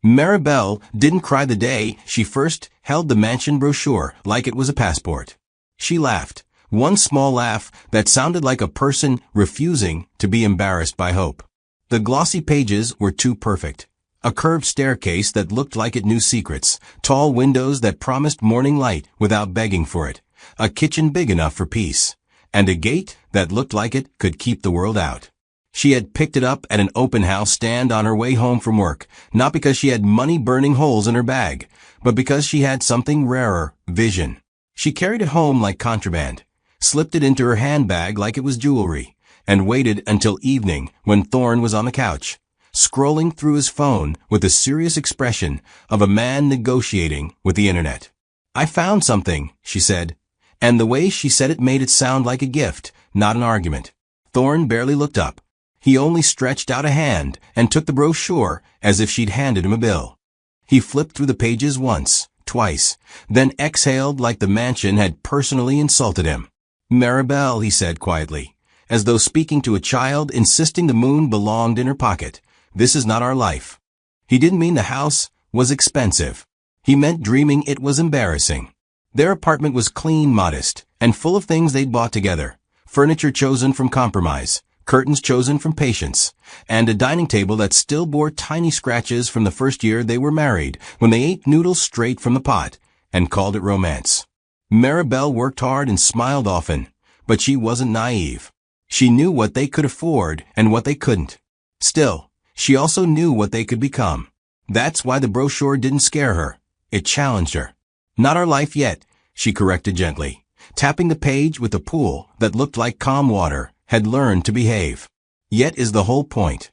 Maribel didn't cry the day she first held the mansion brochure like it was a passport. She laughed, one small laugh that sounded like a person refusing to be embarrassed by hope. The glossy pages were too perfect. A curved staircase that looked like it knew secrets, tall windows that promised morning light without begging for it, a kitchen big enough for peace, and a gate that looked like it could keep the world out. She had picked it up at an open house stand on her way home from work, not because she had money burning holes in her bag, but because she had something rarer, vision. She carried it home like contraband, slipped it into her handbag like it was jewelry, and waited until evening when Thorne was on the couch, scrolling through his phone with the serious expression of a man negotiating with the internet. "I found something," she said, and the way she said it made it sound like a gift, not an argument. Thorne barely looked up. He only stretched out a hand and took the brochure as if she'd handed him a bill. He flipped through the pages once, twice, then exhaled like the mansion had personally insulted him. "Maribel," he said quietly, as though speaking to a child insisting the moon belonged in her pocket, "this is not our life." He didn't mean the house was expensive. He meant dreaming it was embarrassing. Their apartment was clean, modest, and full of things they'd bought together. Furniture chosen from compromise, curtains chosen from patience, and a dining table that still bore tiny scratches from the first year they were married when they ate noodles straight from the pot and called it romance. Maribel worked hard and smiled often, but she wasn't naive. She knew what they could afford and what they couldn't. Still, she also knew what they could become. That's why the brochure didn't scare her. It challenged her. "Not our life yet," she corrected gently, tapping the page with a pool that looked like calm water had learned to behave. "Yet is the whole point."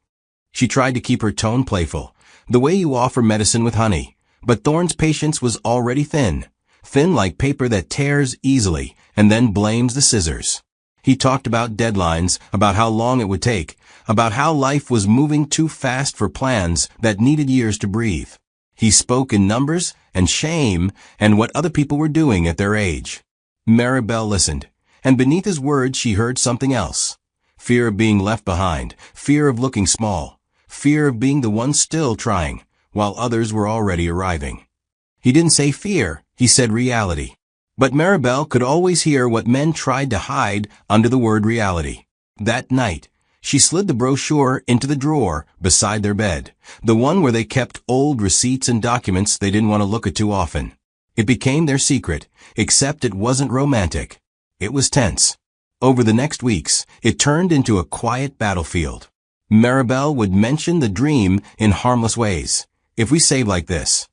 She tried to keep her tone playful, the way you offer medicine with honey, but Thorne's patience was already thin like paper that tears easily and then blames the scissors. He talked about deadlines, about how long it would take, about how life was moving too fast for plans that needed years to breathe. He spoke in numbers and shame and what other people were doing at their age. Maribel listened, and beneath his words she heard something else. Fear of being left behind, fear of looking small, fear of being the one still trying, while others were already arriving. He didn't say fear, he said reality. But Maribel could always hear what men tried to hide under the word reality. That night, she slid the brochure into the drawer beside their bed, the one where they kept old receipts and documents they didn't want to look at too often. It became their secret, except it wasn't romantic. It was tense. Over the next weeks, it turned into a quiet battlefield. Maribel would mention the dream in harmless ways. "If we save like this.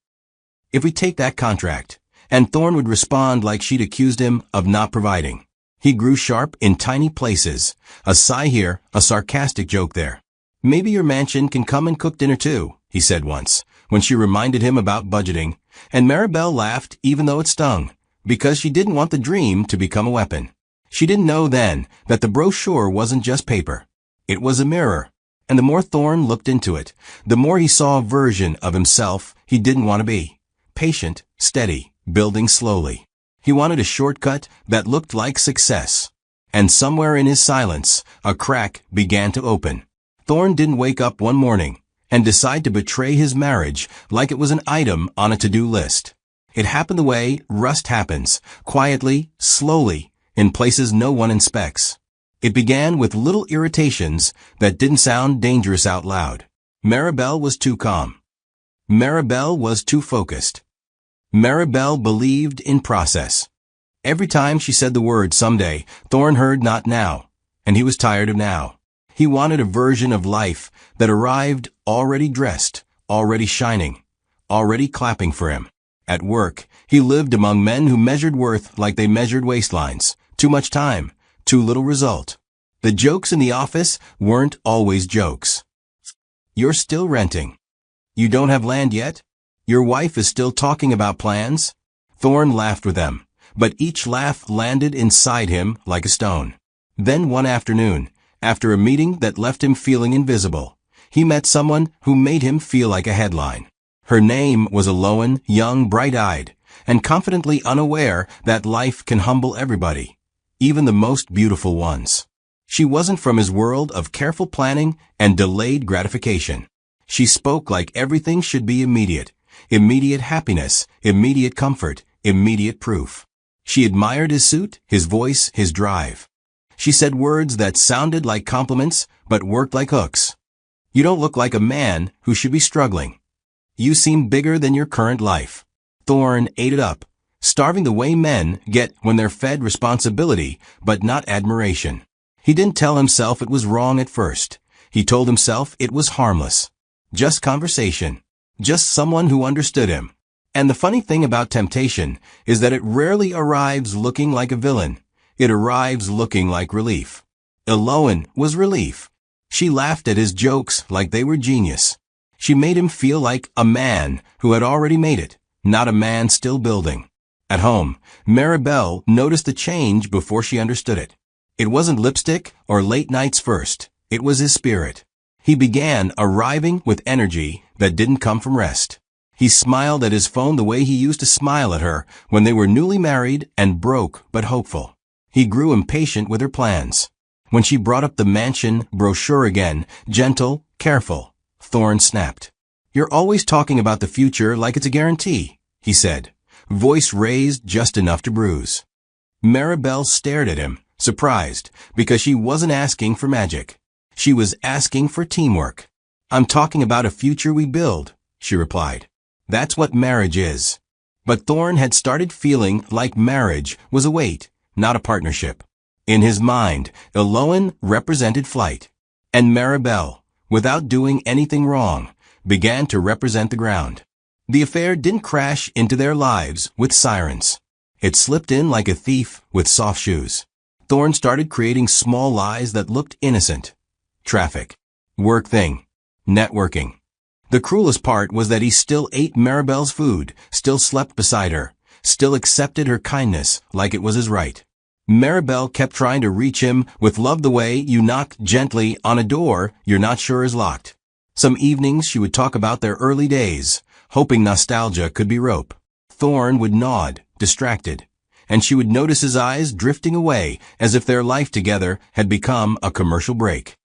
If we take that contract." And Thorne would respond like she'd accused him of not providing. He grew sharp in tiny places, a sigh here, a sarcastic joke there. "Maybe your mansion can come and cook dinner too," he said once, when she reminded him about budgeting, and Maribel laughed even though it stung, because she didn't want the dream to become a weapon. She didn't know then that the brochure wasn't just paper. It was a mirror, and the more Thorne looked into it, the more he saw a version of himself he didn't want to be. Patient, steady, building slowly. He wanted a shortcut that looked like success. And somewhere in his silence, a crack began to open. Thorne didn't wake up one morning and decide to betray his marriage like it was an item on a to-do list. It happened the way rust happens, quietly, slowly, in places no one inspects. It began with little irritations that didn't sound dangerous out loud. Maribel was too calm. Maribel was too focused. Maribel believed in process. Every time she said the word someday, Thorne heard not now, and he was tired of now. He wanted a version of life that arrived already dressed, already shining, already clapping for him. At work, he lived among men who measured worth like they measured waistlines. Too much time, too little result. The jokes in the office weren't always jokes. "You're still renting. You don't have land yet? Your wife is still talking about plans?" Thorne laughed with them, but each laugh landed inside him like a stone. Then one afternoon, after a meeting that left him feeling invisible, he met someone who made him feel like a headline. Her name was Aloan, young, bright-eyed, and confidently unaware that life can humble everybody, even the most beautiful ones. She wasn't from his world of careful planning and delayed gratification. She spoke like everything should be immediate. Immediate happiness, immediate comfort, immediate proof. She admired his suit, his voice, his drive. She said words that sounded like compliments, but worked like hooks. You don't look like a man who should be struggling. You seem bigger than your current life. Thorne ate it up, starving the way men get when they're fed responsibility, but not admiration. He didn't tell himself it was wrong at first. He told himself it was harmless. Just conversation. Just someone who understood him. And the funny thing about temptation is that it rarely arrives looking like a villain. It arrives looking like relief. Eloan was relief. She laughed at his jokes like they were genius. She made him feel like a man who had already made it, not a man still building. At home, Maribel noticed the change before she understood it. It wasn't lipstick or late nights first. It was his spirit. He began arriving with energy that didn't come from rest. He smiled at his phone the way he used to smile at her when they were newly married and broke but hopeful. He grew impatient with her plans. When she brought up the mansion brochure again, gentle, careful, Thorne snapped. "You're always talking about the future like it's a guarantee," he said, voice raised just enough to bruise. Maribel stared at him, surprised, because she wasn't asking for magic. She was asking for teamwork. "I'm talking about a future we build," she replied. "That's what marriage is." But Thorne had started feeling like marriage was a weight, not a partnership. In his mind, Eloan represented flight. And Maribel, without doing anything wrong, began to represent the ground. The affair didn't crash into their lives with sirens. It slipped in like a thief with soft shoes. Thorne started creating small lies that looked innocent. Traffic. Work thing. Networking. The cruelest part was that he still ate Maribel's food, still slept beside her, still accepted her kindness like it was his right. Maribel kept trying to reach him with love the way you knock gently on a door you're not sure is locked. Some evenings she would talk about their early days, hoping nostalgia could be rope. Thorne would nod, distracted, and she would notice his eyes drifting away as if their life together had become a commercial break.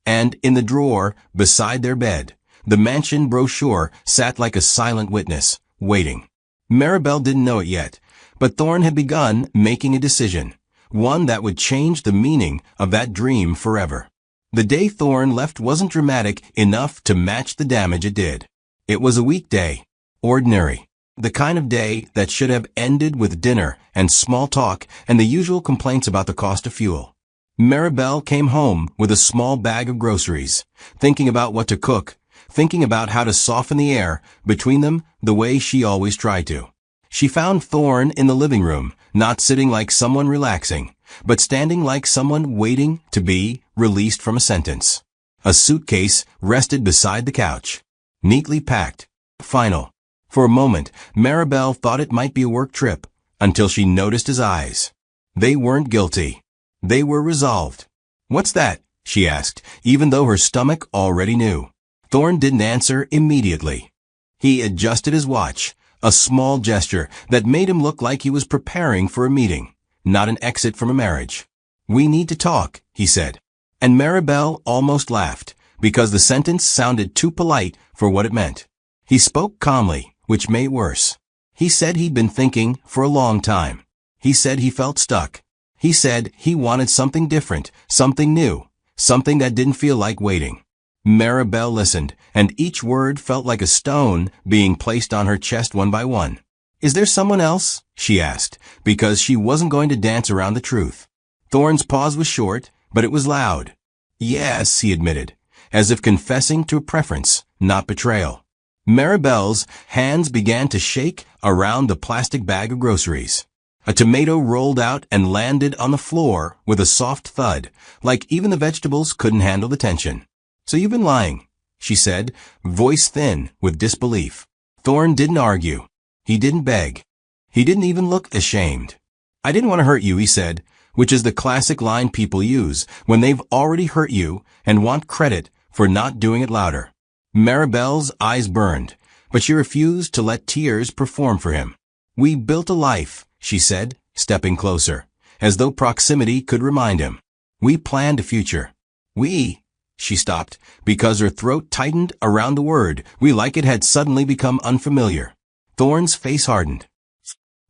And in the drawer, beside their bed, the mansion brochure sat like a silent witness, waiting. Maribel didn't know it yet, but Thorne had begun making a decision, one that would change the meaning of that dream forever. The day Thorne left wasn't dramatic enough to match the damage it did. It was a weekday, ordinary, the kind of day that should have ended with dinner and small talk and the usual complaints about the cost of fuel. Maribel came home with a small bag of groceries, thinking about what to cook, thinking about how to soften the air between them the way she always tried to. She found Thorne in the living room, not sitting like someone relaxing, but standing like someone waiting to be released from a sentence. A suitcase rested beside the couch, neatly packed, final. For a moment, Maribel thought it might be a work trip, until she noticed his eyes. They weren't guilty. They were resolved. "What's that?" she asked, even though her stomach already knew. Thorne didn't answer immediately. He adjusted his watch, a small gesture that made him look like he was preparing for a meeting, not an exit from a marriage. "We need to talk," he said. And Maribel almost laughed, because the sentence sounded too polite for what it meant. He spoke calmly, which made it worse. He said he'd been thinking for a long time. He said he felt stuck. He said he wanted something different, something new, something that didn't feel like waiting. Maribel listened, and each word felt like a stone being placed on her chest one by one. "Is there someone else?" she asked, because she wasn't going to dance around the truth. Thorne's pause was short, but it was loud. "Yes," he admitted, as if confessing to a preference, not betrayal. Maribel's hands began to shake around the plastic bag of groceries. A tomato rolled out and landed on the floor with a soft thud, like even the vegetables couldn't handle the tension. "So you've been lying," she said, voice thin with disbelief. Thorne didn't argue. He didn't beg. He didn't even look ashamed. "I didn't want to hurt you," he said, which is the classic line people use when they've already hurt you and want credit for not doing it louder. Maribel's eyes burned, but she refused to let tears perform for him. "We built a life," she said, stepping closer, as though proximity could remind him. "We planned a future. We She stopped, because her throat tightened around the word "we" like it had suddenly become unfamiliar. Thorne's face hardened.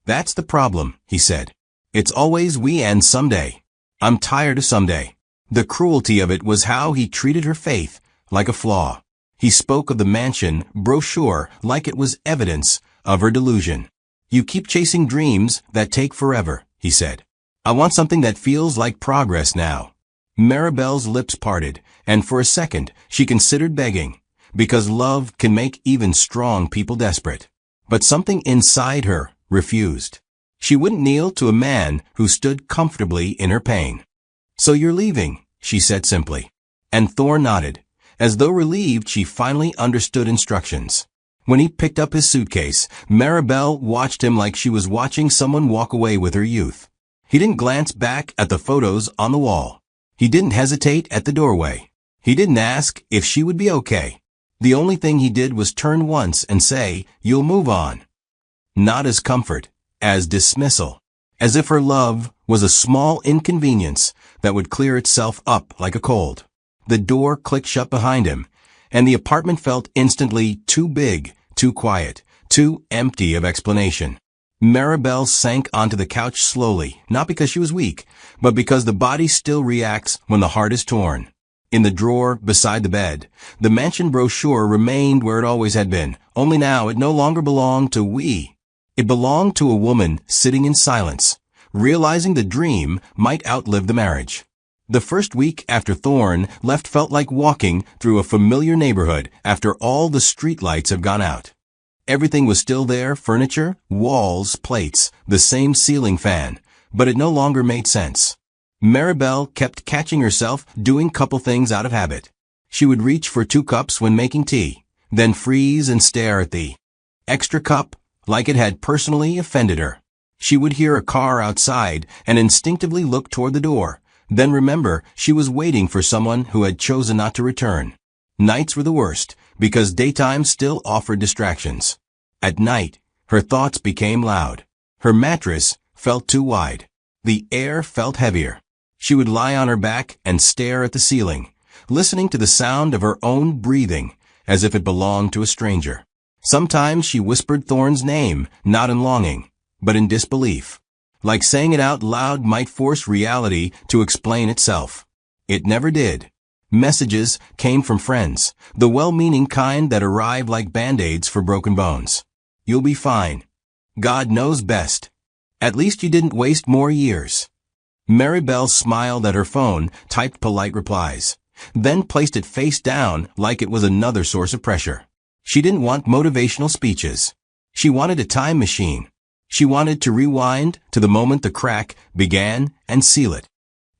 "That's the problem," he said. "It's always we and someday. I'm tired of someday." The cruelty of it was how he treated her faith, like a flaw. He spoke of the mansion brochure like it was evidence of her delusion. "You keep chasing dreams that take forever," he said. "I want something that feels like progress now." Maribel's lips parted, and for a second she considered begging, because love can make even strong people desperate. But something inside her refused. She wouldn't kneel to a man who stood comfortably in her pain. "So you're leaving," she said simply. And Thorne nodded, as though relieved she finally understood instructions. When he picked up his suitcase, Maribel watched him like she was watching someone walk away with her youth. He didn't glance back at the photos on the wall. He didn't hesitate at the doorway. He didn't ask if she would be okay. The only thing he did was turn once and say, "You'll move on." Not as comfort, as dismissal. As if her love was a small inconvenience that would clear itself up like a cold. The door clicked shut behind him, and the apartment felt instantly too big, too quiet, too empty of explanation. Maribel sank onto the couch slowly, not because she was weak, but because the body still reacts when the heart is torn. In the drawer beside the bed, the mansion brochure remained where it always had been, only now it no longer belonged to we. It belonged to a woman sitting in silence, realizing the dream might outlive the marriage. The first week after Thorne left felt like walking through a familiar neighborhood after all the streetlights have gone out. Everything was still there, furniture, walls, plates, the same ceiling fan, but it no longer made sense. Maribel kept catching herself doing couple things out of habit. She would reach for 2 cups when making tea, then freeze and stare at the extra cup like it had personally offended her. She would hear a car outside and instinctively look toward the door, then remember she was waiting for someone who had chosen not to return. Nights were the worst, because daytime still offered distractions. At night, her thoughts became loud. Her mattress felt too wide. The air felt heavier. She would lie on her back and stare at the ceiling, listening to the sound of her own breathing as if it belonged to a stranger. Sometimes she whispered Thorne's name, not in longing, but in disbelief. Like saying it out loud might force reality to explain itself. It never did. Messages came from friends, the well-meaning kind that arrived like band-aids for broken bones. "You'll be fine. God knows best. At least you didn't waste more years." Maribel smiled at her phone, typed polite replies, then placed it face down like it was another source of pressure. She didn't want motivational speeches. She wanted a time machine. She wanted to rewind to the moment the crack began and seal it.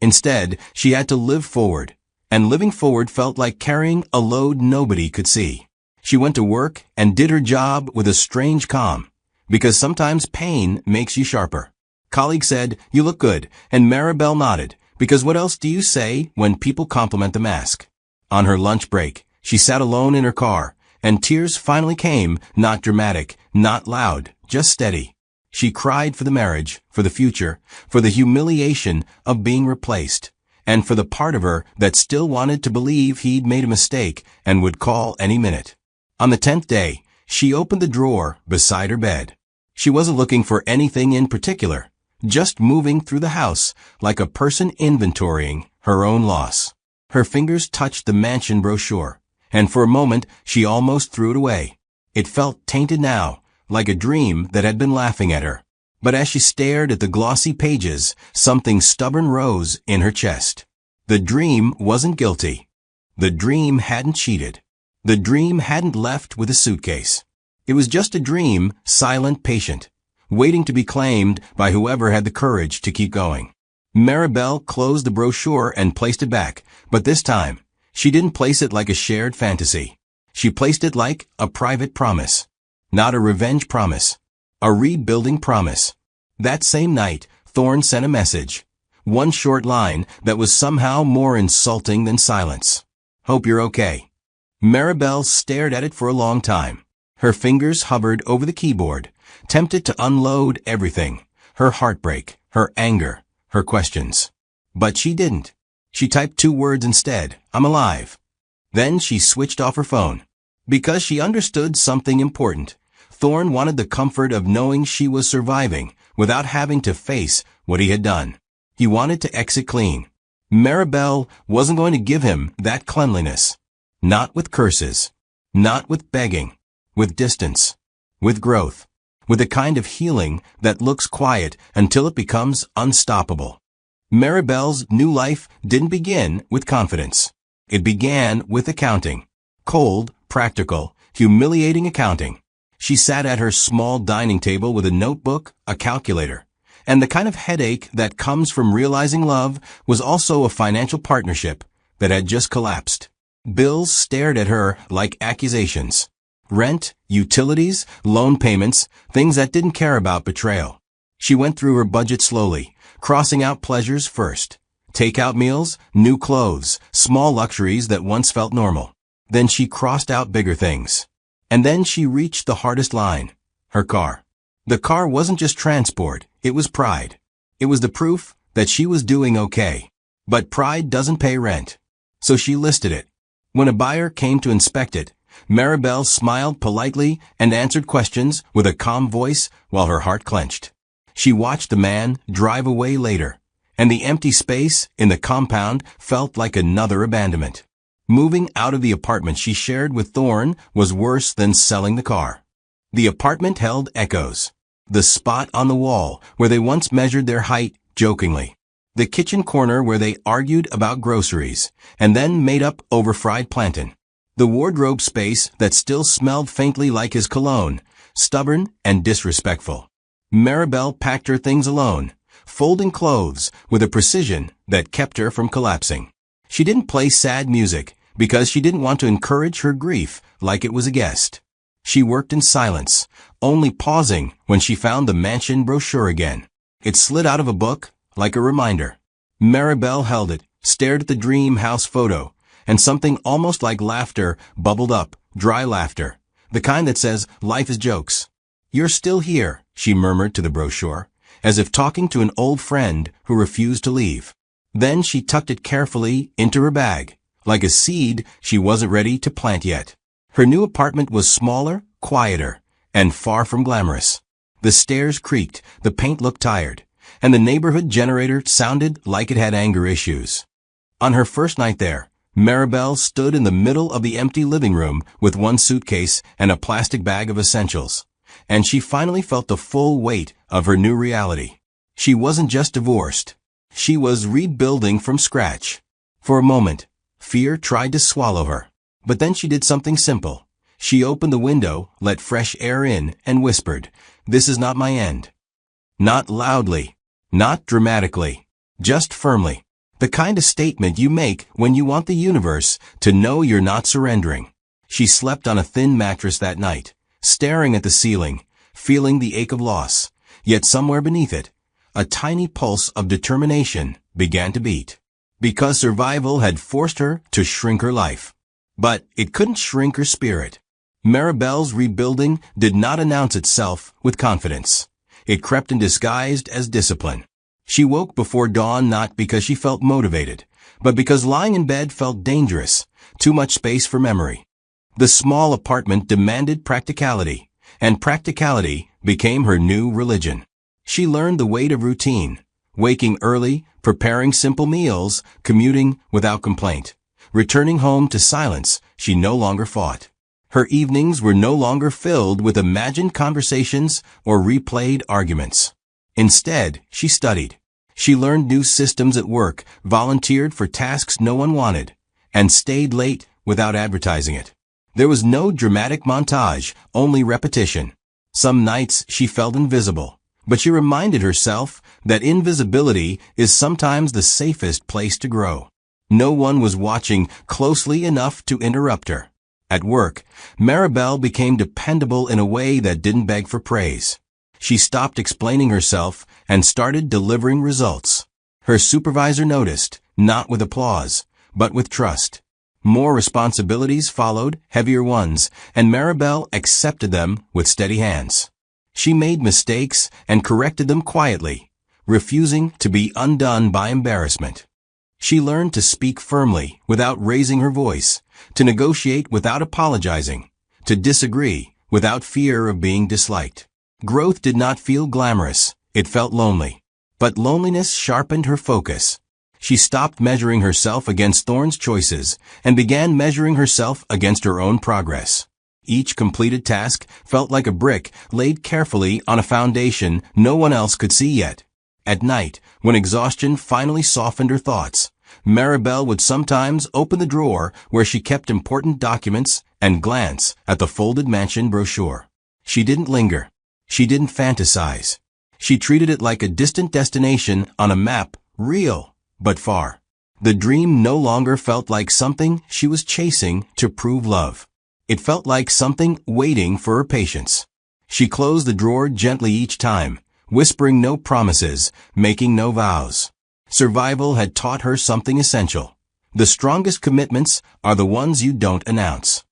Instead, she had to live forward, and living forward felt like carrying a load nobody could see. She went to work and did her job with a strange calm, because sometimes pain makes you sharper. Colleagues said, "You look good," and Maribel nodded, because what else do you say when people compliment the mask? On her lunch break, she sat alone in her car, and tears finally came, not dramatic, not loud, just steady. She cried for the marriage, for the future, for the humiliation of being replaced, and for the part of her that still wanted to believe he'd made a mistake and would call any minute. On the 10th day, she opened the drawer beside her bed. She wasn't looking for anything in particular, just moving through the house like a person inventorying her own loss. Her fingers touched the mansion brochure, and for a moment she almost threw it away. It felt tainted now, like a dream that had been laughing at her. But as she stared at the glossy pages, something stubborn rose in her chest. The dream wasn't guilty. The dream hadn't cheated. The dream hadn't left with a suitcase. It was just a dream, silent, patient, waiting to be claimed by whoever had the courage to keep going. Maribel closed the brochure and placed it back, but this time, she didn't place it like a shared fantasy. She placed it like a private promise. Not a revenge promise. A rebuilding promise. That same night, Thorne sent a message. One short line that was somehow more insulting than silence. "Hope you're okay." Maribel stared at it for a long time. Her fingers hovered over the keyboard, tempted to unload everything. Her heartbreak, her anger, her questions. But she didn't. She typed 2 words instead, "I'm alive." Then she switched off her phone. Because she understood something important. Thorne wanted the comfort of knowing she was surviving without having to face what he had done. He wanted to exit clean. Maribel wasn't going to give him that cleanliness. Not with curses. Not with begging. With distance. With growth. With a kind of healing that looks quiet until it becomes unstoppable. Maribel's new life didn't begin with confidence. It began with accounting. Cold, practical, humiliating accounting. She sat at her small dining table with a notebook, a calculator, and the kind of headache that comes from realizing love was also a financial partnership that had just collapsed. Bills stared at her like accusations. Rent, utilities, loan payments, things that didn't care about betrayal. She went through her budget slowly, crossing out pleasures first. Takeout meals, new clothes, small luxuries that once felt normal. Then she crossed out bigger things. And then she reached the hardest line. Her car. The car wasn't just transport, it was pride. It was the proof that she was doing okay. But pride doesn't pay rent. So she listed it. When a buyer came to inspect it, Maribel smiled politely and answered questions with a calm voice while her heart clenched. She watched the man drive away later, and the empty space in the compound felt like another abandonment. Moving out of the apartment she shared with Thorne was worse than selling the car. The apartment held echoes. The spot on the wall where they once measured their height jokingly. The kitchen corner where they argued about groceries and then made up over fried plantain. The wardrobe space that still smelled faintly like his cologne, stubborn and disrespectful. Maribel packed her things alone, folding clothes with a precision that kept her from collapsing. She didn't play sad music because she didn't want to encourage her grief like it was a guest. She worked in silence, only pausing when she found the mansion brochure again. It slid out of a book like a reminder. Maribel held it, stared at the dream house photo, and something almost like laughter bubbled up, dry laughter, the kind that says, "Life is jokes." "You're still here," she murmured to the brochure, as if talking to an old friend who refused to leave. Then she tucked it carefully into her bag, like a seed she wasn't ready to plant yet. Her new apartment was smaller, quieter, and far from glamorous. The stairs creaked, the paint looked tired, and the neighborhood generator sounded like it had anger issues. On her first night there, Maribel stood in the middle of the empty living room with one suitcase and a plastic bag of essentials, and she finally felt the full weight of her new reality. She wasn't just divorced. She was rebuilding from scratch. For a moment, fear tried to swallow her. But then she did something simple. She opened the window, let fresh air in, and whispered, "This is not my end." Not loudly, not dramatically, just firmly. The kind of statement you make when you want the universe to know you're not surrendering. She slept on a thin mattress that night, staring at the ceiling, feeling the ache of loss. Yet somewhere beneath it, a tiny pulse of determination began to beat. Because survival had forced her to shrink her life. But it couldn't shrink her spirit. Maribel's rebuilding did not announce itself with confidence. It crept in disguised as discipline. She woke before dawn not because she felt motivated, but because lying in bed felt dangerous, too much space for memory. The small apartment demanded practicality, and practicality became her new religion. She learned the weight of routine, waking early, preparing simple meals, commuting without complaint. Returning home to silence, she no longer fought. Her evenings were no longer filled with imagined conversations or replayed arguments. Instead, she studied. She learned new systems at work, volunteered for tasks no one wanted, and stayed late without advertising it. There was no dramatic montage, only repetition. Some nights she felt invisible, but she reminded herself that invisibility is sometimes the safest place to grow. No one was watching closely enough to interrupt her. At work, Maribel became dependable in a way that didn't beg for praise. She stopped explaining herself and started delivering results. Her supervisor noticed, not with applause, but with trust. More responsibilities followed, heavier ones, and Maribel accepted them with steady hands. She made mistakes and corrected them quietly, refusing to be undone by embarrassment. She learned to speak firmly without raising her voice, to negotiate without apologizing, to disagree without fear of being disliked. Growth did not feel glamorous, it felt lonely. But loneliness sharpened her focus. She stopped measuring herself against Thorne's choices and began measuring herself against her own progress. Each completed task felt like a brick laid carefully on a foundation no one else could see yet. At night, when exhaustion finally softened her thoughts, Maribel would sometimes open the drawer where she kept important documents and glance at the folded mansion brochure. She didn't linger. She didn't fantasize. She treated it like a distant destination on a map, real, but far. The dream no longer felt like something she was chasing to prove love. It felt like something waiting for her patience. She closed the drawer gently each time, whispering no promises, making no vows. Survival had taught her something essential. The strongest commitments are the ones you don't announce.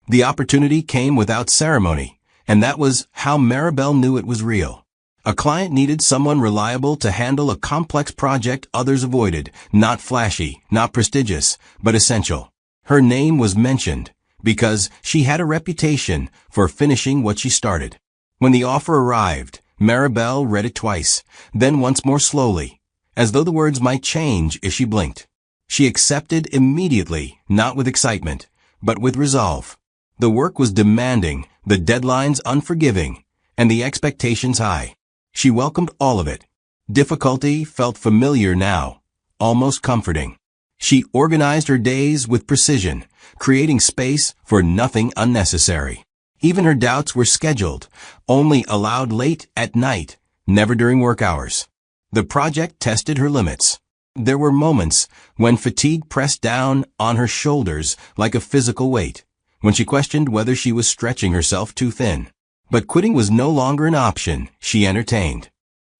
The opportunity came without ceremony, and that was how Maribel knew it was real. A client needed someone reliable to handle a complex project others avoided, not flashy, not prestigious, but essential. Her name was mentioned because she had a reputation for finishing what she started. When the offer arrived, Maribel read it twice, then once more slowly, as though the words might change if she blinked. She accepted immediately, not with excitement, but with resolve. The work was demanding, the deadlines unforgiving, and the expectations high. She welcomed all of it. Difficulty felt familiar now, almost comforting. She organized her days with precision, creating space for nothing unnecessary. Even her doubts were scheduled, only allowed late at night, never during work hours. The project tested her limits. There were moments when fatigue pressed down on her shoulders like a physical weight, when she questioned whether she was stretching herself too thin. But quitting was no longer an option she entertained.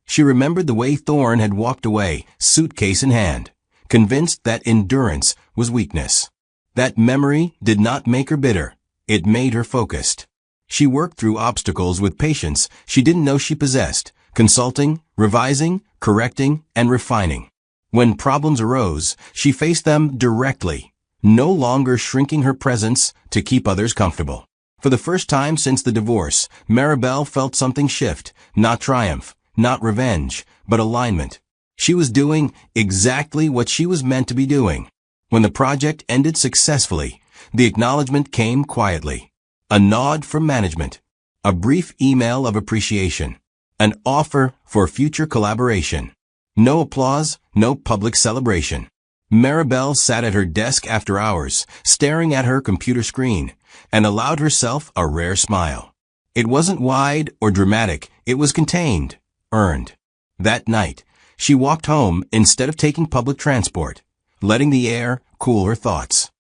She remembered the way Thorne had walked away, suitcase in hand, convinced that endurance was weakness. That memory did not make her bitter. It made her focused. She worked through obstacles with patience she didn't know she possessed, consulting, revising, correcting, and refining. When problems arose, she faced them directly, no longer shrinking her presence to keep others comfortable. For the first time since the divorce, Maribel felt something shift, not triumph, not revenge, but alignment. She was doing exactly what she was meant to be doing. When the project ended successfully, the acknowledgement came quietly. A nod from management, a brief email of appreciation, an offer for future collaboration. No applause, no public celebration. Maribel sat at her desk after hours, staring at her computer screen, and allowed herself a rare smile. It wasn't wide or dramatic, it was contained, earned. That night, she walked home instead of taking public transport, letting the air cool her thoughts.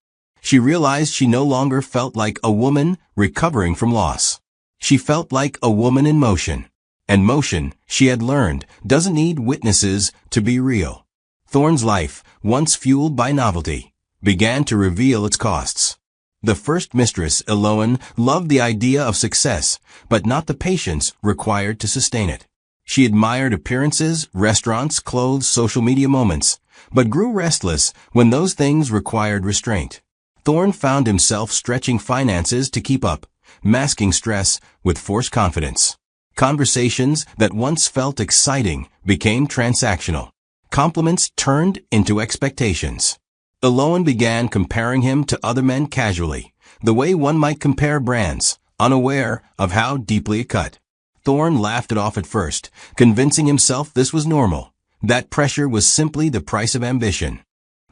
She realized she no longer felt like a woman recovering from loss. She felt like a woman in motion. And motion, she had learned, doesn't need witnesses to be real. Thorne's life, once fueled by novelty, began to reveal its costs. The first mistress, Eloan, loved the idea of success, but not the patience required to sustain it. She admired appearances, restaurants, clothes, social media moments, but grew restless when those things required restraint. Thorne found himself stretching finances to keep up, masking stress with forced confidence. Conversations that once felt exciting became transactional. Compliments turned into expectations. Eloan began comparing him to other men casually, the way one might compare brands, unaware of how deeply it cut. Thorne laughed it off at first, convincing himself this was normal, that pressure was simply the price of ambition.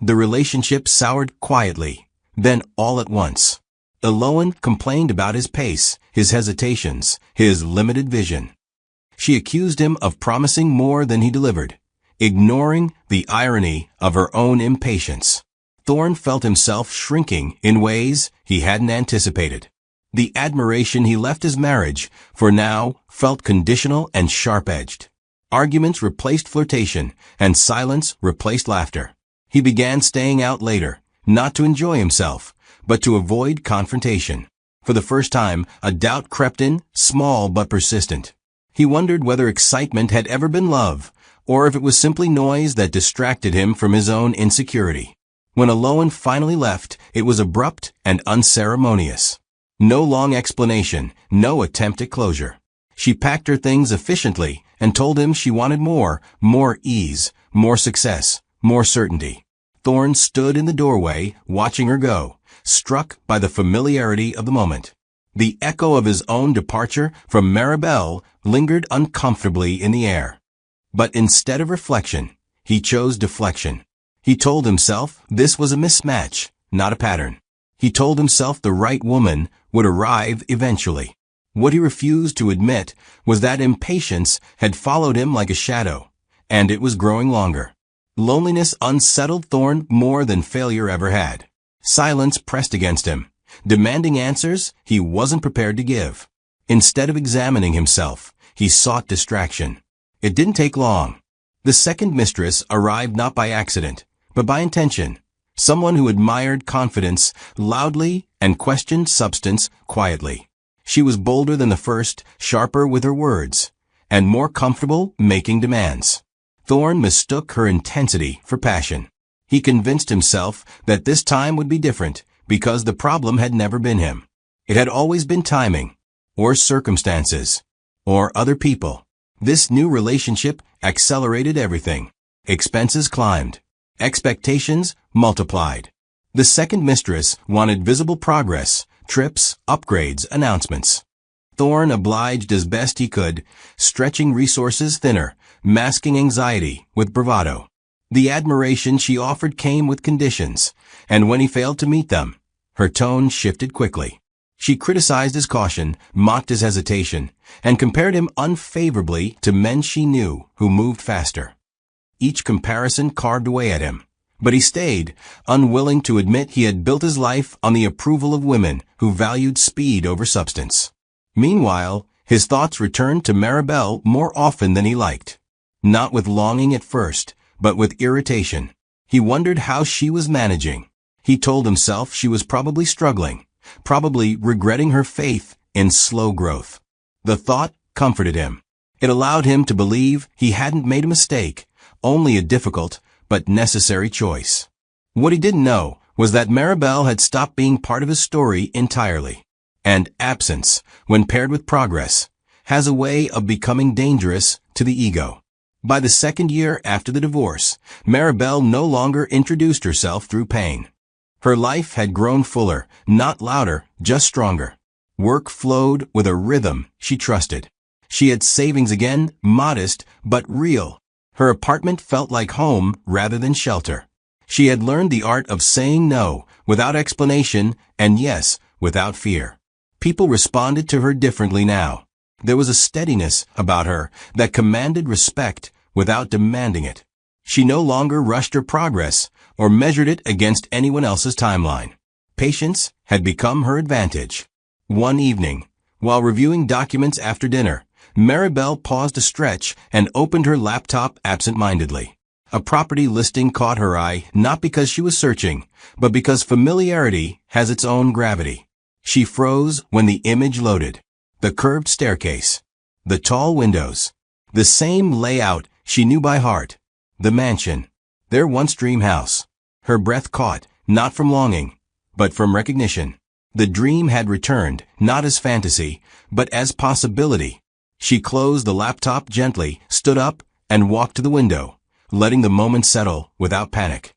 The relationship soured quietly, then all at once. Eloan complained about his pace, his hesitations, his limited vision. She accused him of promising more than he delivered, ignoring the irony of her own impatience. Thorne felt himself shrinking in ways he hadn't anticipated. The admiration he left his marriage for now felt conditional and sharp-edged. Arguments replaced flirtation, and silence replaced laughter. He began staying out later, not to enjoy himself, but to avoid confrontation. For the first time, a doubt crept in, small but persistent. He wondered whether excitement had ever been love, or if it was simply noise that distracted him from his own insecurity. When Aloan finally left, it was abrupt and unceremonious. No long explanation, no attempt at closure. She packed her things efficiently and told him she wanted more ease, more success, more certainty. Thorn stood in the doorway, watching her go, struck by the familiarity of the moment. The echo of his own departure from Maribel lingered uncomfortably in the air. But instead of reflection, he chose deflection. He told himself this was a mismatch, not a pattern. He told himself the right woman would arrive eventually. What he refused to admit was that impatience had followed him like a shadow, and it was growing longer. Loneliness unsettled Thorn more than failure ever had. Silence pressed against him, demanding answers he wasn't prepared to give. Instead of examining himself, he sought distraction. It didn't take long. The second mistress arrived not by accident, but by intention. Someone who admired confidence loudly and questioned substance quietly. She was bolder than the first, sharper with her words, and more comfortable making demands. Thorn mistook her intensity for passion. He convinced himself that this time would be different because the problem had never been him. It had always been timing, or circumstances, or other people. This new relationship accelerated everything. Expenses climbed. Expectations multiplied. The second mistress wanted visible progress, trips, upgrades, announcements. Thorn obliged as best he could, stretching resources thinner, masking anxiety with bravado. The admiration she offered came with conditions, and when he failed to meet them, her tone shifted quickly. She criticized his caution, mocked his hesitation, and compared him unfavorably to men she knew who moved faster. Each comparison carved away at him, but he stayed, unwilling to admit he had built his life on the approval of women who valued speed over substance. Meanwhile, his thoughts returned to Maribel more often than he liked. Not with longing at first, but with irritation. He wondered how she was managing. He told himself she was probably struggling, probably regretting her faith in slow growth. The thought comforted him. It allowed him to believe he hadn't made a mistake, only a difficult but necessary choice. What he didn't know was that Maribel had stopped being part of his story entirely. And absence, when paired with progress, has a way of becoming dangerous to the ego. By the second year after the divorce, Maribel no longer introduced herself through pain. Her life had grown fuller, not louder, just stronger. Work flowed with a rhythm she trusted. She had savings again, modest but real. Her apartment felt like home rather than shelter. She had learned the art of saying no without explanation and yes without fear. People responded to her differently now. There was a steadiness about her that commanded respect without demanding it. She no longer rushed her progress or measured it against anyone else's timeline. Patience had become her advantage. One evening, while reviewing documents after dinner, Maribel paused to stretch and opened her laptop absent-mindedly. A property listing caught her eye not because she was searching, but because familiarity has its own gravity. She froze when the image loaded. The curved staircase, the tall windows, the same layout she knew by heart. The mansion, their once dream house. Her breath caught, not from longing, but from recognition. The dream had returned, not as fantasy, but as possibility. She closed the laptop gently, stood up, and walked to the window, letting the moment settle without panic.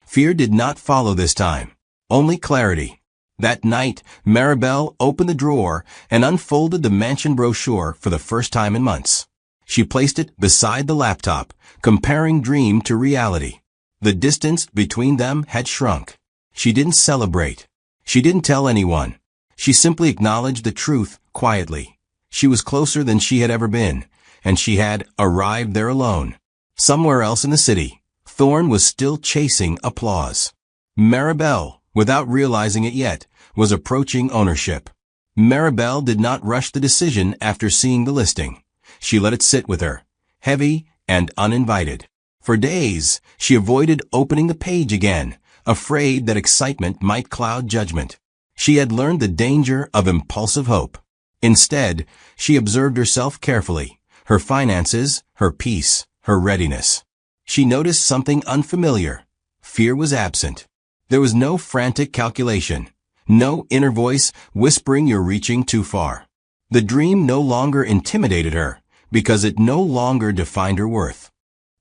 Fear did not follow this time, only clarity. That night, Maribel opened the drawer and unfolded the mansion brochure for the first time in months. She placed it beside the laptop, comparing dream to reality. The distance between them had shrunk. She didn't celebrate. She didn't tell anyone. She simply acknowledged the truth quietly. She was closer than she had ever been, and she had arrived there alone. Somewhere else in the city, Thorn was still chasing applause. Maribel, without realizing it yet, was approaching ownership. Maribel did not rush the decision after seeing the listing. She let it sit with her, heavy and uninvited. For days, she avoided opening the page again, afraid that excitement might cloud judgment. She had learned the danger of impulsive hope. Instead, she observed herself carefully, her finances, her peace, her readiness. She noticed something unfamiliar. Fear was absent. There was no frantic calculation, no inner voice whispering you're reaching too far. The dream no longer intimidated her, because it no longer defined her worth.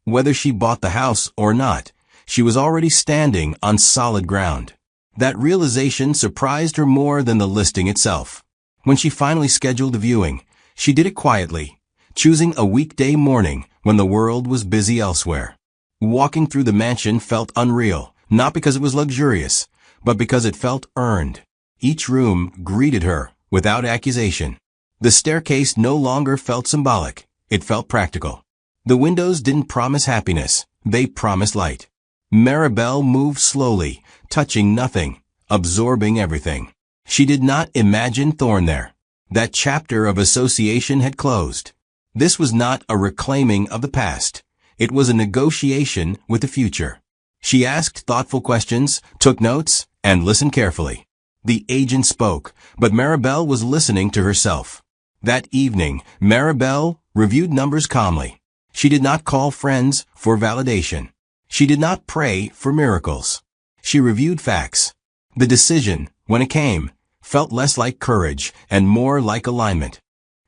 Whether she bought the house or not, she was already standing on solid ground. That realization surprised her more than the listing itself. When she finally scheduled the viewing, she did it quietly, choosing a weekday morning when the world was busy elsewhere. Walking through the mansion felt unreal, not because it was luxurious, but because it felt earned. Each room greeted her without accusation. The staircase no longer felt symbolic, it felt practical. The windows didn't promise happiness, they promised light. Maribel moved slowly, touching nothing, absorbing everything. She did not imagine Thorn there. That chapter of association had closed. This was not a reclaiming of the past. It was a negotiation with the future. She asked thoughtful questions, took notes, and listened carefully. The agent spoke, but Maribel was listening to herself. That evening, Maribel reviewed numbers calmly. She did not call friends for validation. She did not pray for miracles. She reviewed facts. The decision, when it came, felt less like courage and more like alignment.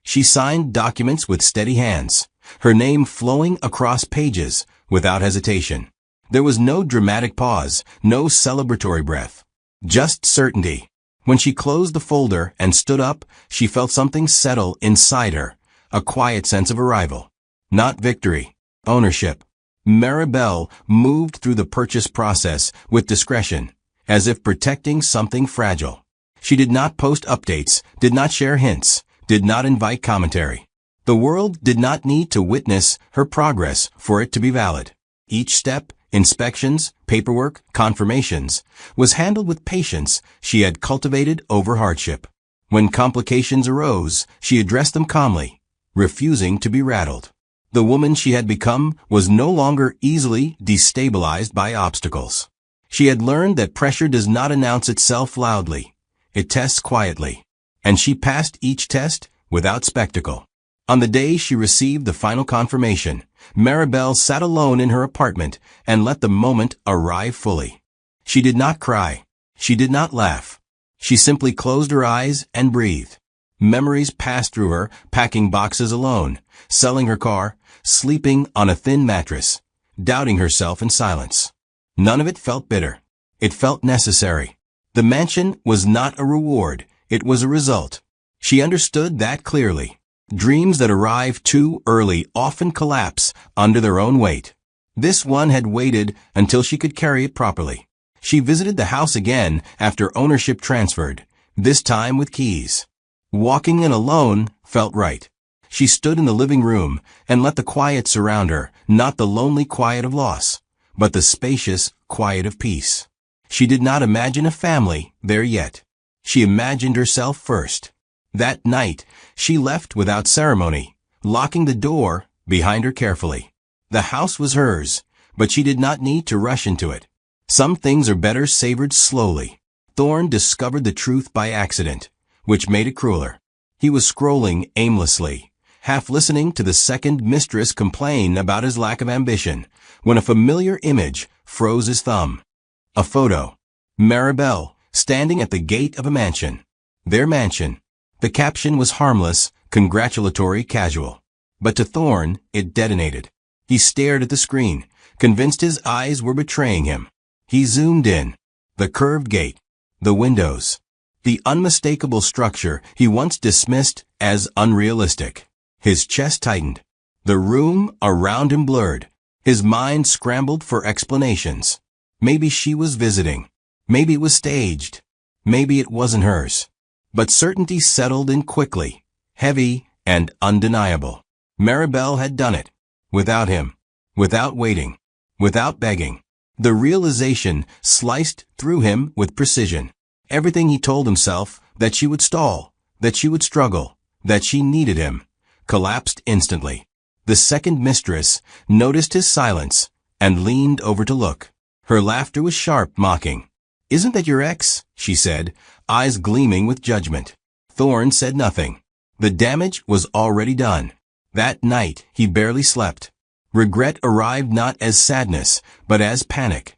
She signed documents with steady hands, her name flowing across pages without hesitation. There was no dramatic pause, no celebratory breath. Just certainty. When she closed the folder and stood up, she felt something settle inside her, a quiet sense of arrival. Not victory, ownership. Maribel moved through the purchase process with discretion, as if protecting something fragile. She did not post updates, did not share hints, did not invite commentary. The world did not need to witness her progress for it to be valid. Each step, inspections, paperwork, confirmations, was handled with patience she had cultivated over hardship. When complications arose, she addressed them calmly, refusing to be rattled. The woman she had become was no longer easily destabilized by obstacles. She had learned that pressure does not announce itself loudly. It tests quietly. And she passed each test without spectacle. On the day she received the final confirmation, Maribel sat alone in her apartment and let the moment arrive fully. She did not cry. She did not laugh. She simply closed her eyes and breathed. Memories passed through her, packing boxes alone, selling her car, sleeping on a thin mattress, doubting herself in silence. None of it felt bitter. It felt necessary. The mansion was not a reward, it was a result. She understood that clearly. Dreams that arrive too early often collapse under their own weight. This one had waited until she could carry it properly. She visited the house again after ownership transferred, this time with keys. Walking in alone felt right. She stood in the living room and let the quiet surround her, not the lonely quiet of loss, but the spacious quiet of peace. She did not imagine a family there yet. She imagined herself first. That night, she left without ceremony, locking the door behind her carefully. The house was hers, but she did not need to rush into it. Some things are better savored slowly. Thorn discovered the truth by accident, which made it crueler. He was scrolling aimlessly, half listening to the second mistress complain about his lack of ambition, when a familiar image froze his thumb. A photo. Maribel, standing at the gate of a mansion. Their mansion. The caption was harmless, congratulatory, casual. But to Thorn, it detonated. He stared at the screen, convinced his eyes were betraying him. He zoomed in. The curved gate. The windows. The unmistakable structure he once dismissed as unrealistic. His chest tightened. The room around him blurred. His mind scrambled for explanations. Maybe she was visiting. Maybe it was staged. Maybe it wasn't hers. But certainty settled in quickly, heavy and undeniable. Maribel had done it. Without him. Without waiting. Without begging. The realization sliced through him with precision. Everything he told himself, that she would stall, that she would struggle, that she needed him, collapsed instantly. The second mistress noticed his silence and leaned over to look. Her laughter was sharp, mocking. "Isn't that your ex?" she said, eyes gleaming with judgment. Thorn said nothing. The damage was already done. That night he barely slept. Regret arrived not as sadness, but as panic.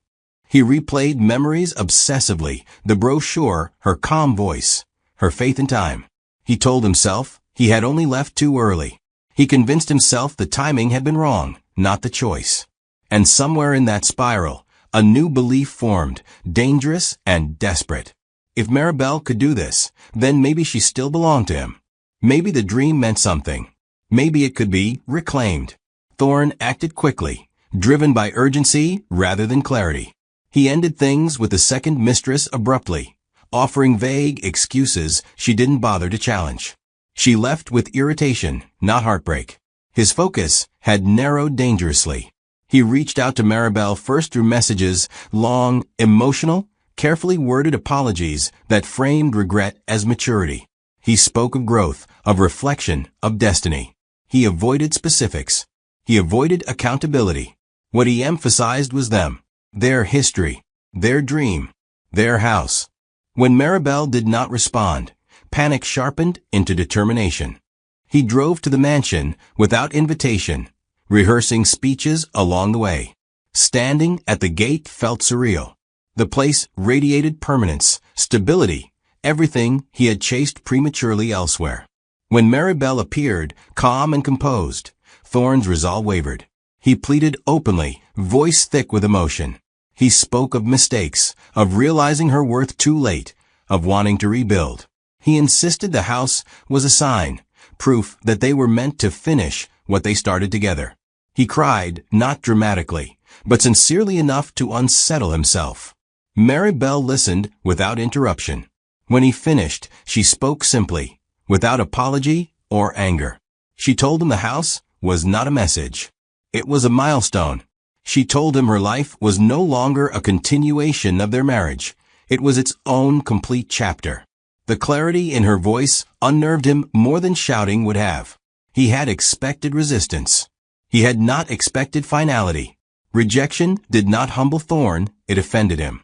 He replayed memories obsessively, the brochure, her calm voice, her faith in time. He told himself he had only left too early. He convinced himself the timing had been wrong, not the choice. And somewhere in that spiral, a new belief formed, dangerous and desperate. If Maribel could do this, then maybe she still belonged to him. Maybe the dream meant something. Maybe it could be reclaimed. Thorne acted quickly, driven by urgency rather than clarity. He ended things with the second mistress abruptly, offering vague excuses she didn't bother to challenge. She left with irritation, not heartbreak. His focus had narrowed dangerously. He reached out to Maribel first through messages, long, emotional, carefully worded apologies that framed regret as maturity. He spoke of growth, of reflection, of destiny. He avoided specifics. He avoided accountability. What he emphasized was them, their history, their dream, their house. When Maribel did not respond, panic sharpened into determination. He drove to the mansion without invitation, rehearsing speeches along the way. Standing at the gate felt surreal. The place radiated permanence, stability, everything he had chased prematurely elsewhere. When Maribel appeared, calm and composed, Thorne's resolve wavered. He pleaded openly, voice thick with emotion. He spoke of mistakes, of realizing her worth too late, of wanting to rebuild. He insisted the house was a sign, proof that they were meant to finish what they started together. He cried, not dramatically, but sincerely enough to unsettle himself. Maribel listened without interruption. When he finished, she spoke simply, without apology or anger. She told him the house was not a message. It was a milestone. She told him her life was no longer a continuation of their marriage. It was its own complete chapter. The clarity in her voice unnerved him more than shouting would have. He had expected resistance. He had not expected finality. Rejection did not humble Thorne, it offended him.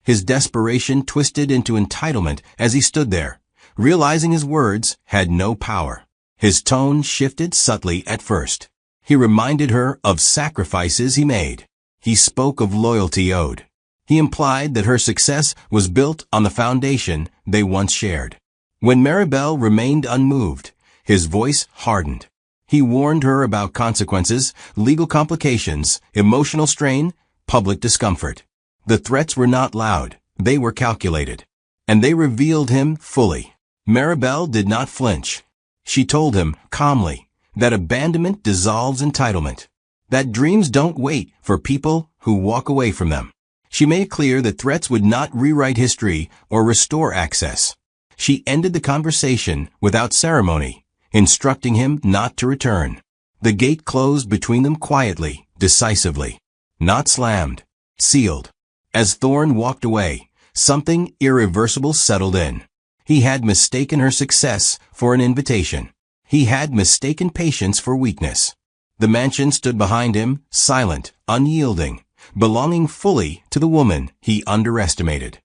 His desperation twisted into entitlement as he stood there, realizing his words had no power. His tone shifted subtly at first. He reminded her of sacrifices he made. He spoke of loyalty owed. He implied that her success was built on the foundation they once shared. When Maribel remained unmoved, his voice hardened. He warned her about consequences, legal complications, emotional strain, public discomfort. The threats were not loud, they were calculated. And they revealed him fully. Maribel did not flinch. She told him, calmly, that abandonment dissolves entitlement. That dreams don't wait for people who walk away from them. She made clear that threats would not rewrite history or restore access. She ended the conversation without ceremony, instructing him not to return. The gate closed between them quietly, decisively. Not slammed, sealed. As Thorne walked away, something irreversible settled in. He had mistaken her success for an invitation. He had mistaken patience for weakness. The mansion stood behind him, silent, unyielding, belonging fully to the woman he underestimated.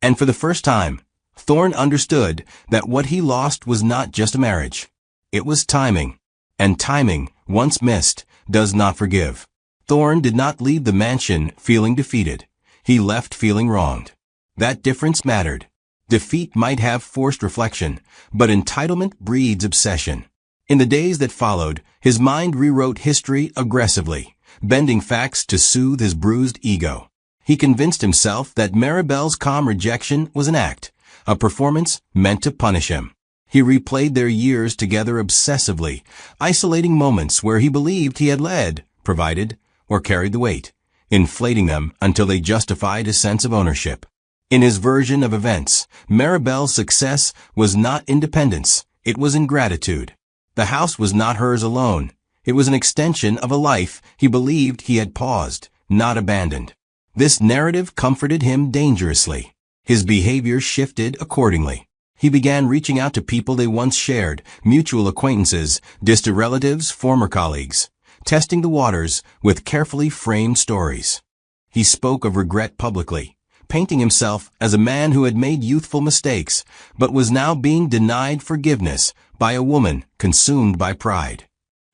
And for the first time, Thorne understood that what he lost was not just a marriage. It was timing. And timing, once missed, does not forgive. Thorne did not leave the mansion feeling defeated. He left feeling wronged. That difference mattered. Defeat might have forced reflection, but entitlement breeds obsession. In the days that followed, his mind rewrote history aggressively, bending facts to soothe his bruised ego. He convinced himself that Maribel's calm rejection was an act, a performance meant to punish him. He replayed their years together obsessively, isolating moments where he believed he had led, provided, or carried the weight, inflating them until they justified his sense of ownership. In his version of events, Maribel's success was not independence, it was ingratitude. The house was not hers alone. It was an extension of a life he believed he had paused, not abandoned. This narrative comforted him dangerously. His behavior shifted accordingly. He began reaching out to people they once shared, mutual acquaintances, distant relatives, former colleagues, testing the waters with carefully framed stories. He spoke of regret publicly, painting himself as a man who had made youthful mistakes, but was now being denied forgiveness by a woman consumed by pride.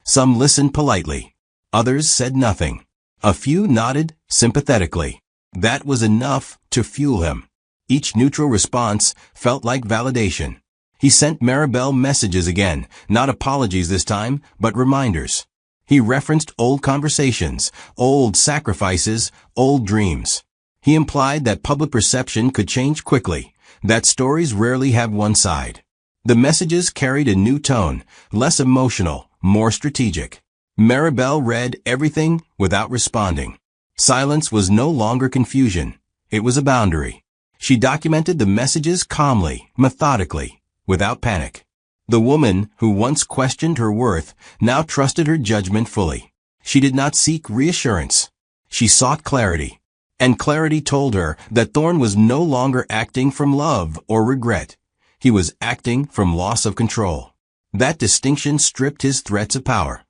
Some listened politely. Others said nothing. A few nodded sympathetically. That was enough to fuel him. Each neutral response felt like validation. He sent Maribel messages again, not apologies this time, but reminders. He referenced old conversations, old sacrifices, old dreams. He implied that public perception could change quickly, that stories rarely have one side. The messages carried a new tone, less emotional, more strategic. Maribel read everything without responding. Silence was no longer confusion. It was a boundary. She documented the messages calmly, methodically, without panic. The woman who once questioned her worth now trusted her judgment fully. She did not seek reassurance. She sought clarity. And clarity told her that Thorne was no longer acting from love or regret. He was acting from loss of control. That distinction stripped his threats of power.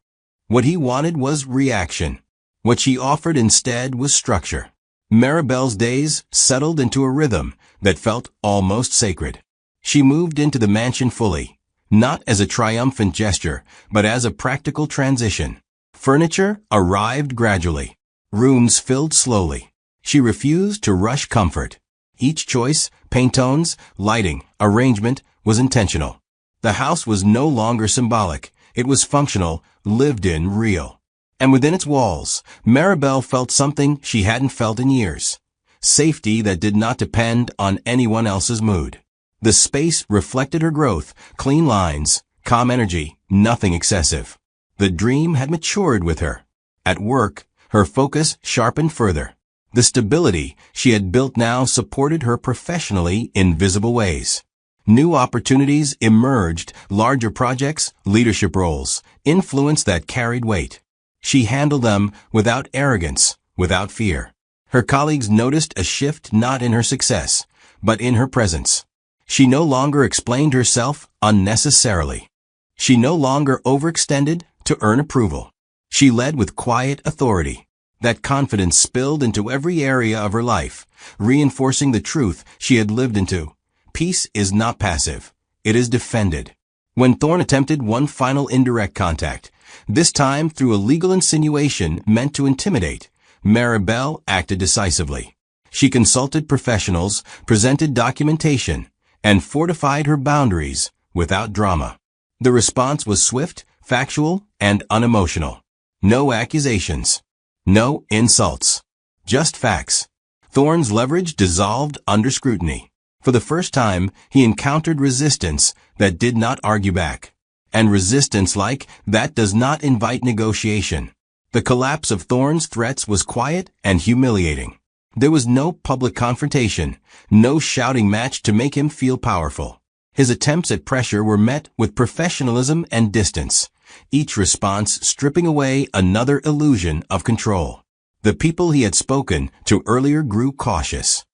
What he wanted was reaction. What she offered instead was structure. Maribel's days settled into a rhythm that felt almost sacred. She moved into the mansion fully, not as a triumphant gesture, but as a practical transition. Furniture arrived gradually. Rooms filled slowly. She refused to rush comfort. Each choice, paint tones, lighting, arrangement, was intentional. The house was no longer symbolic. It was functional, lived in, real. And within its walls, Maribel felt something she hadn't felt in years. Safety that did not depend on anyone else's mood. The space reflected her growth, clean lines, calm energy, nothing excessive. The dream had matured with her. At work, her focus sharpened further. The stability she had built now supported her professionally in visible ways. New opportunities emerged, larger projects, leadership roles, influence that carried weight. She handled them without arrogance, without fear. Her colleagues noticed a shift not in her success, but in her presence. She no longer explained herself unnecessarily. She no longer overextended to earn approval. She led with quiet authority. That confidence spilled into every area of her life, reinforcing the truth she had lived into. Peace is not passive. It is defended. When Thorne attempted one final indirect contact, this time through a legal insinuation meant to intimidate, Maribel acted decisively. She consulted professionals, presented documentation, and fortified her boundaries without drama. The response was swift, factual, and unemotional. No accusations. No insults. Just facts. Thorne's leverage dissolved under scrutiny. For the first time, he encountered resistance that did not argue back. And resistance like that does not invite negotiation. The collapse of Thorne's threats was quiet and humiliating. There was no public confrontation, no shouting match to make him feel powerful. His attempts at pressure were met with professionalism and distance, each response stripping away another illusion of control. The people he had spoken to earlier grew cautious.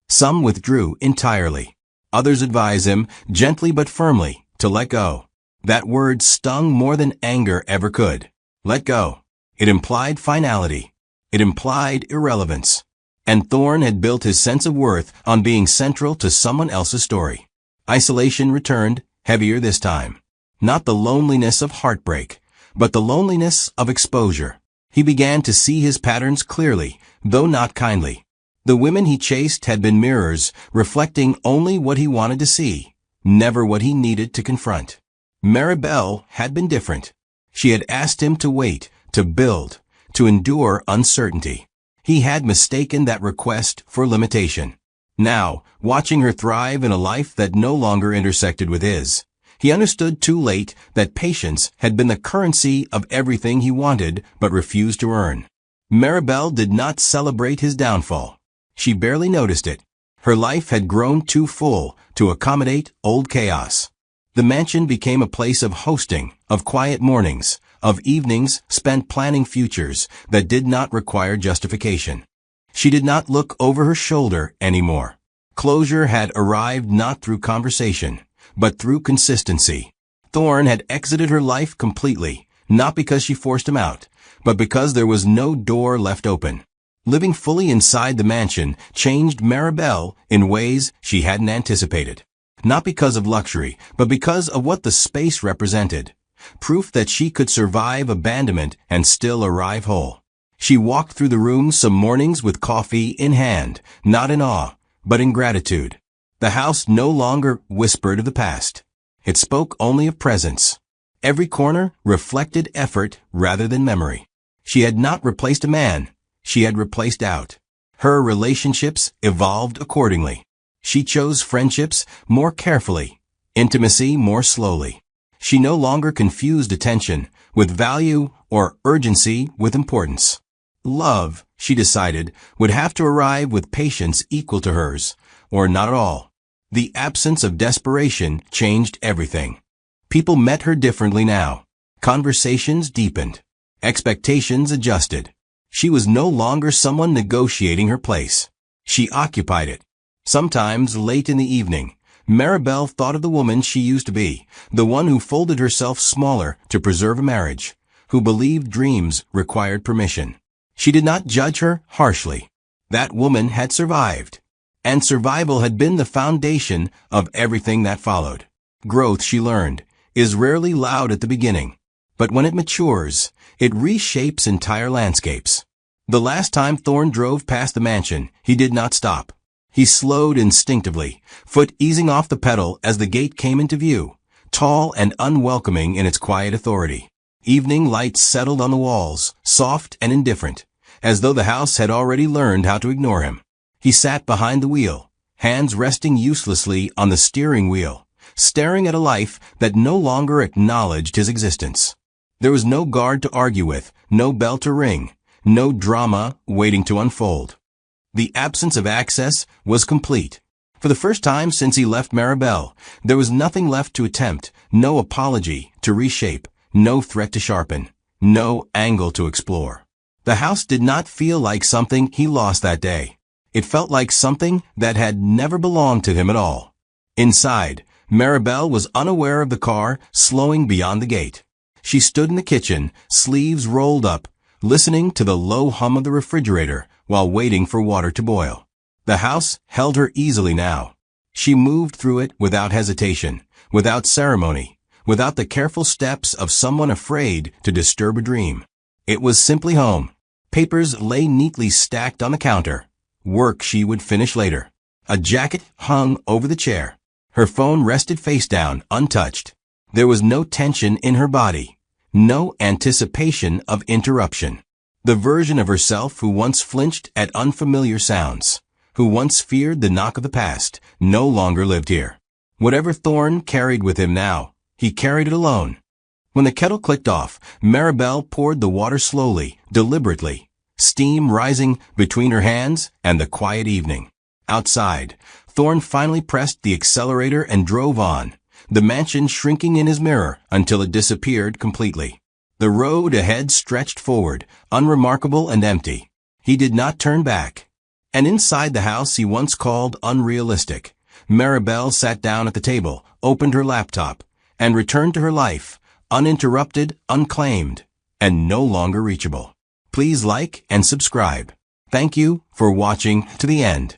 Some withdrew entirely. Others advised him, gently but firmly, to let go. That word stung more than anger ever could. Let go. It implied finality. It implied irrelevance. And Thorne had built his sense of worth on being central to someone else's story. Isolation returned, heavier this time. Not the loneliness of heartbreak, but the loneliness of exposure. He began to see his patterns clearly, though not kindly. The women he chased had been mirrors, reflecting only what he wanted to see, never what he needed to confront. Maribel had been different. She had asked him to wait, to build, to endure uncertainty. He had mistaken that request for limitation. Now, watching her thrive in a life that no longer intersected with his, he understood too late that patience had been the currency of everything he wanted but refused to earn. Maribel did not celebrate his downfall. She barely noticed it. Her life had grown too full to accommodate old chaos. The mansion became a place of hosting, of quiet mornings, of evenings spent planning futures that did not require justification. She did not look over her shoulder anymore. Closure had arrived not through conversation, but through consistency. Thorne had exited her life completely, not because she forced him out, but because there was no door left open. Living fully inside the mansion changed Maribel in ways she hadn't anticipated. Not because of luxury, but because of what the space represented. proof that she could survive abandonment and still arrive whole. She walked through the rooms some mornings with coffee in hand, not in awe, but in gratitude. The house no longer whispered of the past. It spoke only of presence. Every corner reflected effort rather than memory. She had not replaced a man. She had replaced doubt. Her relationships evolved accordingly. She chose friendships more carefully, intimacy more slowly. She no longer confused attention with value or urgency with importance. Love, she decided, would have to arrive with patience equal to hers, or not at all. The absence of desperation changed everything. People met her differently now. Conversations deepened. Expectations adjusted. She was no longer someone negotiating her place. She occupied it. Sometimes, late in the evening, Maribel thought of the woman she used to be, the one who folded herself smaller to preserve a marriage, who believed dreams required permission. She did not judge her harshly. That woman had survived. And survival had been the foundation of everything that followed. Growth, she learned, is rarely loud at the beginning, but when it matures, it reshapes entire landscapes. The last time Thorne drove past the mansion, he did not stop. He slowed instinctively, foot easing off the pedal as the gate came into view, tall and unwelcoming in its quiet authority. Evening lights settled on the walls, soft and indifferent, as though the house had already learned how to ignore him. He sat behind the wheel, hands resting uselessly on the steering wheel, staring at a life that no longer acknowledged his existence. There was no guard to argue with, no bell to ring, no drama waiting to unfold. The absence of access was complete. For the first time since he left Maribel, there was nothing left to attempt, no apology to reshape, no threat to sharpen, no angle to explore. The house did not feel like something he lost that day. It felt like something that had never belonged to him at all. Inside, Maribel was unaware of the car slowing beyond the gate. She stood in the kitchen, sleeves rolled up, listening to the low hum of the refrigerator while waiting for water to boil. The house held her easily now. She moved through it without hesitation, without ceremony, without the careful steps of someone afraid to disturb a dream. It was simply home. Papers lay neatly stacked on the counter. Work she would finish later. A jacket hung over the chair. Her phone rested face down, untouched. There was no tension in her body, no anticipation of interruption. The version of herself who once flinched at unfamiliar sounds, who once feared the knock of the past, no longer lived here. Whatever Thorne carried with him now, he carried it alone. When the kettle clicked off, Maribel poured the water slowly, deliberately, steam rising between her hands and the quiet evening. Outside, Thorne finally pressed the accelerator and drove on, the mansion shrinking in his mirror until it disappeared completely. The road ahead stretched forward, unremarkable and empty. He did not turn back. And inside the house he once called unrealistic, Maribel sat down at the table, opened her laptop, and returned to her life, uninterrupted, unclaimed, and no longer reachable. Please like and subscribe. Thank you for watching to the end.